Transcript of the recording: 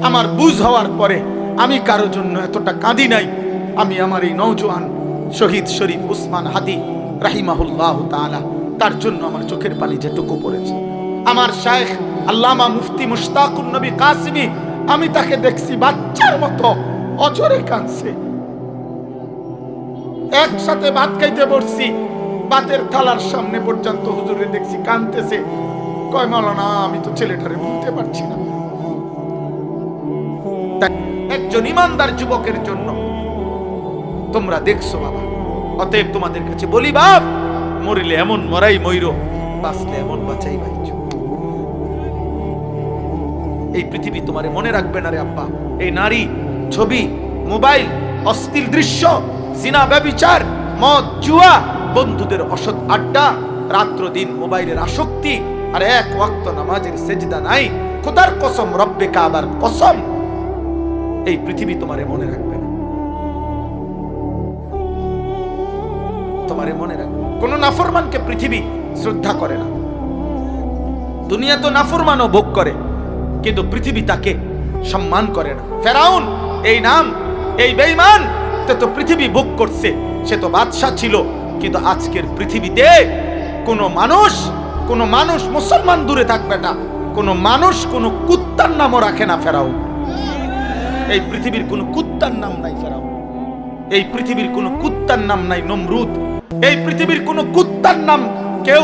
আমার বুঝ হওয়ার পরে আমি কারো জন্য এতটা কাঁদি নাই। আমি আমার এই নওজোয়ান শহীদ শরীফ উসমান হাদি রাহিমাহুল্লাহ তাআলা, তার জন্য আমার চোখের পানি যেটুকু পড়েছে। আমার শায়েখ আল্লামা মুফতি মুশতাকুন নবী কাসিমি, আমি তাকে দেখছি বাচ্চার মতো অজরে কাঁদছে। একসাথে ভাত খাইতে বসছি, ভাতের থালার সামনে পর্যন্ত হুজুরে দেখছি কাঁদতেছে। কয় মাওলানা, আমি তো ছেলেটারে ভুলতে পারছি না। একজন ইমানদার যুবকের জন্য তোমরা দেখছো বাবা। অতএব তোমাদের কাছে বলি, বাপ, মরিলে এমন মরাই মইরো, বাঁচলে এমন বাঁচাই বাইছো। এই পৃথিবী তোমারে মনে রাখবে না রে আব্বা। এই নারী, ছবি, মোবাইল, অশ্লীল দৃশ্য, জিনা, ব্যভিচার, মদ, জুয়া, বন্ধুদের অসৎ আড্ডা, রাত্র দিন মোবাইলের আসক্তি, আর এক ওয়াক্ত নামাজের সেজদা নাই। খোদার কসম, রব্বে কাবার কসম, এই পৃথিবী তোমারে মনে রাখবে না। তোমারে মনে রাখবে। কোন নাফরমানকে পৃথিবী শ্রদ্ধা করে না। দুনিয়া তো নাফরমানও ভোগ করে, কিন্তু পৃথিবী তাকে সম্মান করে না। ফেরাউন এই নাম, এই বেঈমান, তো পৃথিবী ভোগ করছে। সে তো বাদশা ছিল, কিন্তু আজকের পৃথিবীতে কোন মানুষ মুসলমান দূরে থাকবে না, কোন মানুষ কোন কুত্তার নামও রাখে না ফেরাউন। এই পৃথিবীর কোন কুত্তার নাম নাই ফেরাউন। এই পৃথিবীর কোন কুত্তার নাম নাই নমরুদ। এই পৃথিবীর কোন কুত্তার নাম কেউ